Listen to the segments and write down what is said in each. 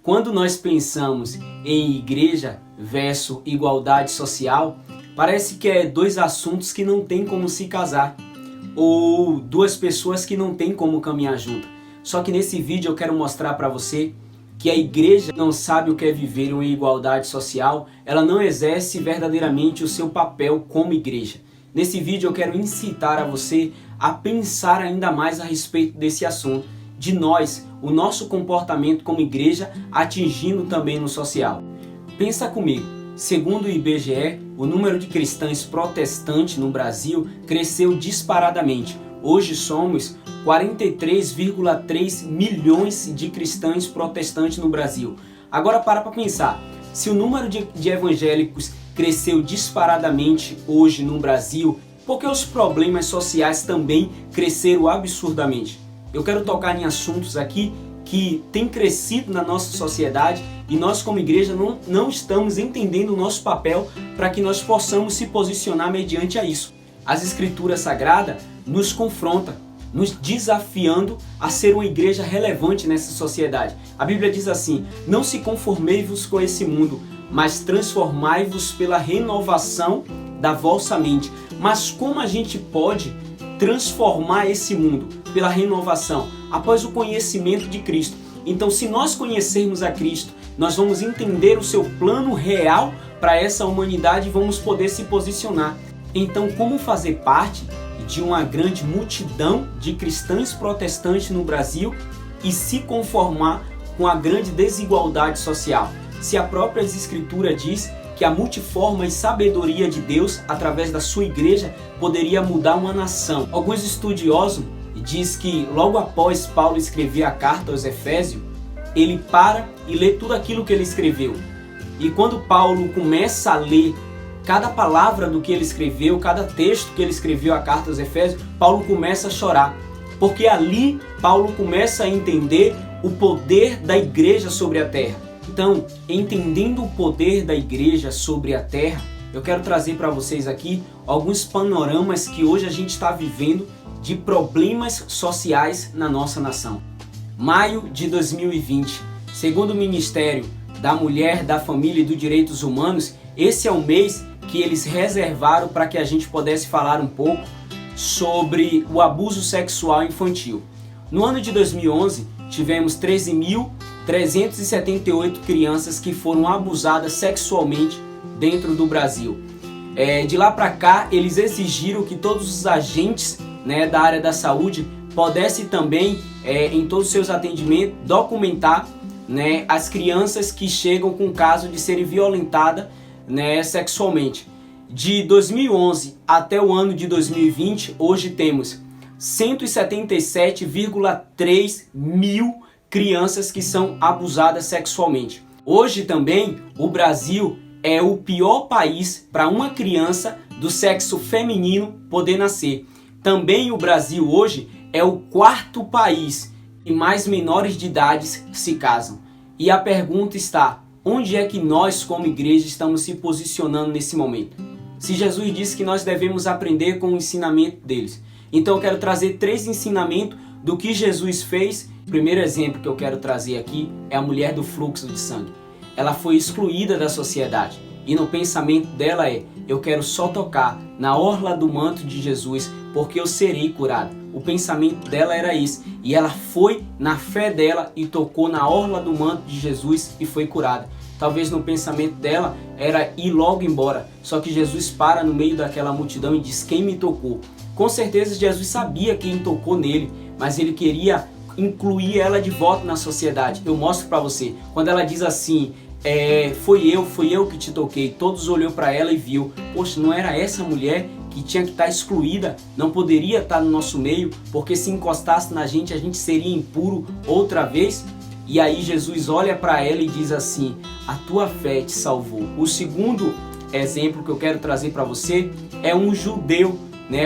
Quando nós pensamos em igreja versus igualdade social, parece que é dois assuntos que não tem como se casar, ou duas pessoas que não tem como caminhar juntas. Só que nesse vídeo eu quero mostrar para você que a igreja não sabe o que é viver em igualdade social, ela não exerce verdadeiramente o seu papel como igreja. Nesse vídeo eu quero incitar a você a pensar ainda mais a respeito desse assunto, de nós, o nosso comportamento como igreja atingindo também no social. Pensa comigo, segundo o IBGE, o número de cristãos protestantes no Brasil cresceu disparadamente. Hoje somos 43,3 milhões de cristãos protestantes no Brasil. Agora para pensar, se o número de evangélicos cresceu disparadamente hoje no Brasil, por que os problemas sociais também cresceram absurdamente? Eu quero tocar em assuntos aqui que têm crescido na nossa sociedade e nós como igreja não estamos entendendo o nosso papel para que nós possamos se posicionar mediante a isso. As Escrituras Sagradas nos confrontam, nos desafiando a ser uma igreja relevante nessa sociedade. A Bíblia diz assim: não se conformei-vos com esse mundo, mas transformai-vos pela renovação da vossa mente. Mas como a gente pode transformar esse mundo? Pela renovação, após o conhecimento de Cristo. Então, se nós conhecermos a Cristo, nós vamos entender o seu plano real para essa humanidade e vamos poder se posicionar. Então, como fazer parte de uma grande multidão de cristãos protestantes no Brasil e se conformar com a grande desigualdade social? Se a própria Escritura diz que a multiforme sabedoria de Deus, através da sua igreja, poderia mudar uma nação. Alguns estudiosos dizem que logo após Paulo escrever a carta aos Efésios, ele para e lê tudo aquilo que ele escreveu. E quando Paulo começa a ler cada palavra do que ele escreveu, cada texto que ele escreveu a carta aos Efésios, Paulo começa a chorar. Porque ali Paulo começa a entender o poder da igreja sobre a terra. Então, entendendo o poder da igreja sobre a terra, eu quero trazer para vocês aqui alguns panoramas que hoje a gente está vivendo de problemas sociais na nossa nação. Maio de 2020, segundo o Ministério da Mulher, da Família e dos Direitos Humanos, esse é o mês que eles reservaram para que a gente pudesse falar um pouco sobre o abuso sexual infantil. No ano de 2011, tivemos 13.378 crianças que foram abusadas sexualmente dentro do Brasil. De lá para cá, eles exigiram que todos os agentes, da área da saúde pudessem também, em todos os seus atendimentos, documentar, as crianças que chegam com o caso de serem violentadas, sexualmente. De 2011 até o ano de 2020, hoje temos 177,3 mil crianças que são abusadas sexualmente. Hoje também o Brasil é o pior país para uma criança do sexo feminino poder nascer. Também o Brasil hoje é o quarto país que mais menores de idade se casam. E a pergunta está: onde é que nós como igreja estamos se posicionando nesse momento? Se Jesus disse que nós devemos aprender com o ensinamento deles, então eu quero trazer 3 ensinamentos do que Jesus fez. O primeiro exemplo que eu quero trazer aqui é a mulher do fluxo de sangue. Ela foi excluída da sociedade e no pensamento dela eu quero só tocar na orla do manto de Jesus porque eu serei curada. O pensamento dela era isso e ela foi na fé dela e tocou na orla do manto de Jesus e foi curada. Talvez no pensamento dela era ir logo embora, só que Jesus para no meio daquela multidão e diz: quem me tocou? Com certeza Jesus sabia quem tocou nele, mas ele queria incluir ela de volta na sociedade. Eu mostro para você, quando ela diz assim: foi eu que te toquei, todos olhou para ela e viu, poxa, não era essa mulher que tinha que estar excluída, não poderia estar no nosso meio, porque se encostasse na gente, a gente seria impuro outra vez. E aí Jesus olha para ela e diz assim: a tua fé te salvou. O segundo exemplo que eu quero trazer para você é um judeu,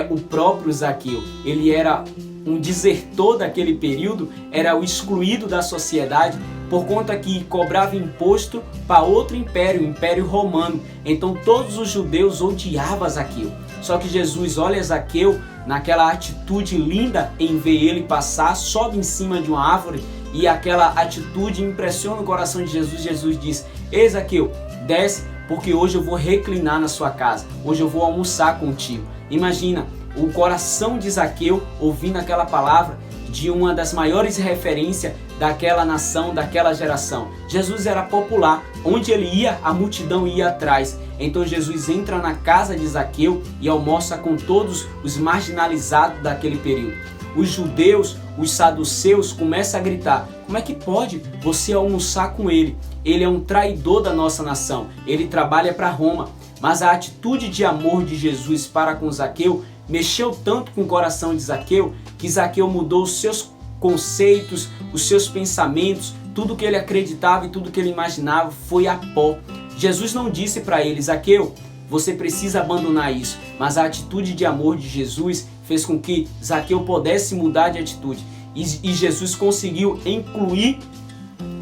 o próprio Zaqueu. Ele era um desertor daquele período, era o excluído da sociedade, por conta que cobrava imposto para outro império, o Império Romano. Então todos os judeus odiavam Zaqueu. Só que Jesus olha Zaqueu naquela atitude linda em ver ele passar, sobe em cima de uma árvore e aquela atitude impressiona o coração de Jesus. Jesus diz: ei, Zaqueu, desce, porque hoje eu vou reclinar na sua casa, hoje eu vou almoçar contigo. Imagina o coração de Zaqueu ouvindo aquela palavra de uma das maiores referências daquela nação, daquela geração. Jesus era popular, onde ele ia, a multidão ia atrás. Então Jesus entra na casa de Zaqueu e almoça com todos os marginalizados daquele período. Os judeus, os saduceus começam a gritar: como é que pode você almoçar com ele? Ele é um traidor da nossa nação, ele trabalha para Roma. Mas a atitude de amor de Jesus para com Zaqueu mexeu tanto com o coração de Zaqueu, que Zaqueu mudou os seus conceitos, os seus pensamentos, tudo que ele acreditava e tudo que ele imaginava foi a pó. Jesus não disse para ele: Zaqueu, você precisa abandonar isso. Mas a atitude de amor de Jesus fez com que Zaqueu pudesse mudar de atitude. E Jesus conseguiu incluir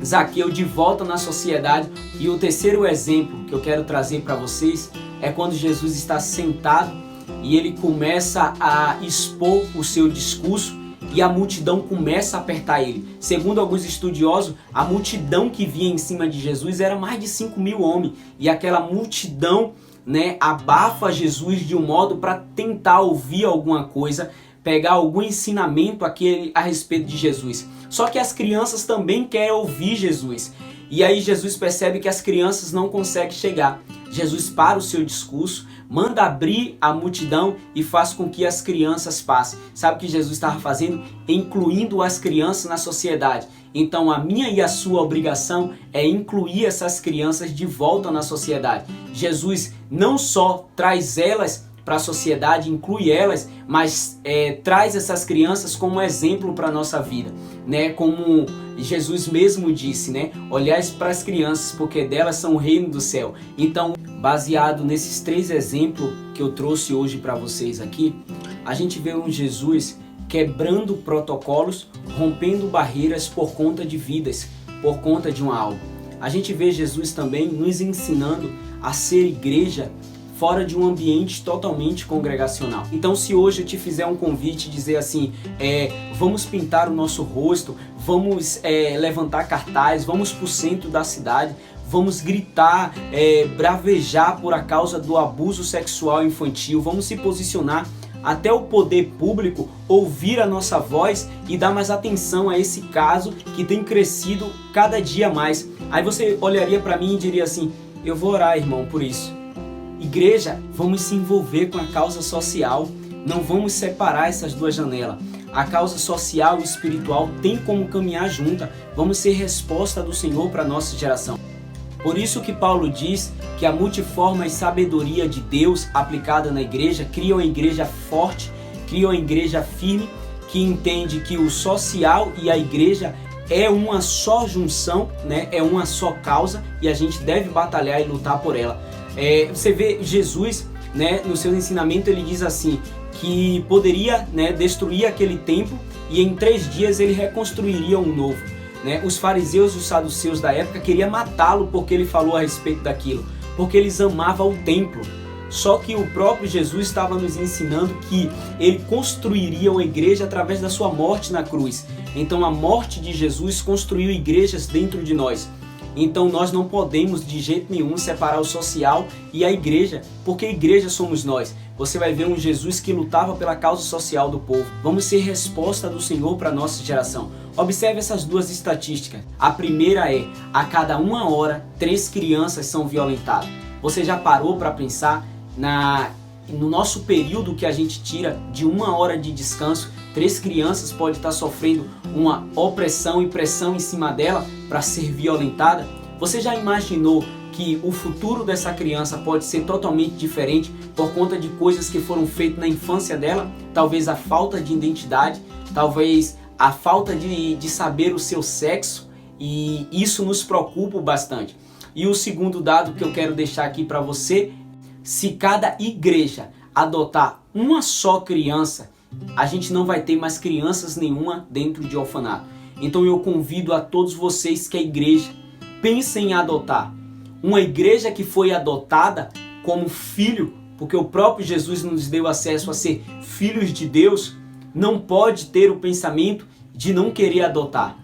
Zaqueu de volta na sociedade. E o terceiro exemplo que eu quero trazer para vocês é quando Jesus está sentado e ele começa a expor o seu discurso e a multidão começa a apertar ele. Segundo alguns estudiosos, a multidão que vinha em cima de Jesus era mais de 5.000 homens. E aquela multidão, abafa Jesus de um modo para tentar ouvir alguma coisa, pegar algum ensinamento a respeito de Jesus. Só que as crianças também querem ouvir Jesus. E aí Jesus percebe que as crianças não conseguem chegar. Jesus para o seu discurso, manda abrir a multidão e faz com que as crianças passem. Sabe o que Jesus estava fazendo? Incluindo as crianças na sociedade. Então a minha e a sua obrigação é incluir essas crianças de volta na sociedade. Jesus não só traz elas para a sociedade, inclui elas, mas traz essas crianças como exemplo para a nossa vida, como Jesus mesmo disse, olhais para as crianças, porque delas são o reino do céu. Então, baseado nesses 3 exemplos que eu trouxe hoje para vocês aqui, a gente vê um Jesus quebrando protocolos, rompendo barreiras por conta de vidas, por conta de uma alma. A gente vê Jesus também nos ensinando a ser igreja fora de um ambiente totalmente congregacional. Então, se hoje eu te fizer um convite, dizer assim, vamos pintar o nosso rosto, vamos levantar cartaz, vamos para o centro da cidade, vamos gritar, bravejar por a causa do abuso sexual infantil, vamos se posicionar até o poder público ouvir a nossa voz e dar mais atenção a esse caso que tem crescido cada dia mais. Aí você olharia para mim e diria assim: eu vou orar, irmão, por isso. Igreja, vamos se envolver com a causa social, não vamos separar essas duas janelas. A causa social e espiritual tem como caminhar junta, vamos ser resposta do Senhor para a nossa geração. Por isso que Paulo diz que a multiforme sabedoria de Deus aplicada na igreja cria uma igreja forte, cria uma igreja firme, que entende que o social e a igreja é uma só junção, é uma só causa e a gente deve batalhar e lutar por ela. Você vê Jesus, no seu ensinamento ele diz assim, que poderia destruir aquele templo e em 3 dias ele reconstruiria um novo. Os fariseus e os saduceus da época queriam matá-lo porque ele falou a respeito daquilo, porque eles amavam o templo. Só que o próprio Jesus estava nos ensinando que ele construiria uma igreja através da sua morte na cruz. Então a morte de Jesus construiu igrejas dentro de nós. Então nós não podemos de jeito nenhum separar o social e a igreja, porque a igreja somos nós. Você vai ver um Jesus que lutava pela causa social do povo. Vamos ser resposta do Senhor para a nossa geração. Observe essas 2 estatísticas. A primeira é, a cada 1 hora, 3 crianças são violentadas. Você já parou para pensar no nosso período que a gente tira de 1 hora de descanso, 3 crianças podem estar sofrendo uma opressão e pressão em cima dela para ser violentada? Você já imaginou que o futuro dessa criança pode ser totalmente diferente por conta de coisas que foram feitas na infância dela? Talvez a falta de identidade, talvez a falta de saber o seu sexo, e isso nos preocupa bastante. E o segundo dado que eu quero deixar aqui para você: se cada igreja adotar uma só criança, a gente não vai ter mais crianças nenhuma dentro de orfanato. Então eu convido a todos vocês que a igreja pense em adotar. Uma igreja que foi adotada como filho, porque o próprio Jesus nos deu acesso a ser filhos de Deus, não pode ter o pensamento de não querer adotar.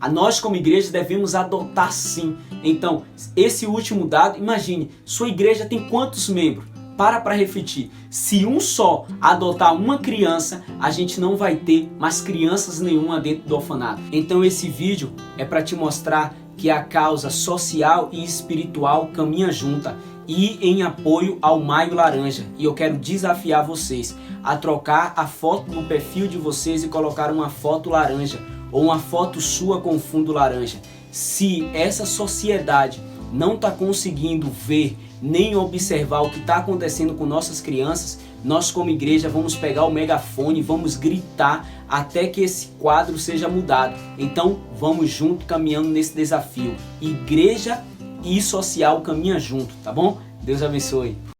Nós como igreja devemos adotar sim. Então, esse último dado, imagine, sua igreja tem quantos membros? Para refletir. Se um só adotar uma criança, a gente não vai ter mais crianças nenhuma dentro do orfanato. Então esse vídeo é para te mostrar que a causa social e espiritual caminha junta e em apoio ao Maio Laranja. E eu quero desafiar vocês a trocar a foto do perfil de vocês e colocar uma foto laranja ou uma foto sua com fundo laranja. Se essa sociedade não está conseguindo ver nem observar o que está acontecendo com nossas crianças, nós como igreja vamos pegar o megafone e vamos gritar até que esse quadro seja mudado. Então vamos junto caminhando nesse desafio. Igreja e social caminham junto, tá bom? Deus abençoe.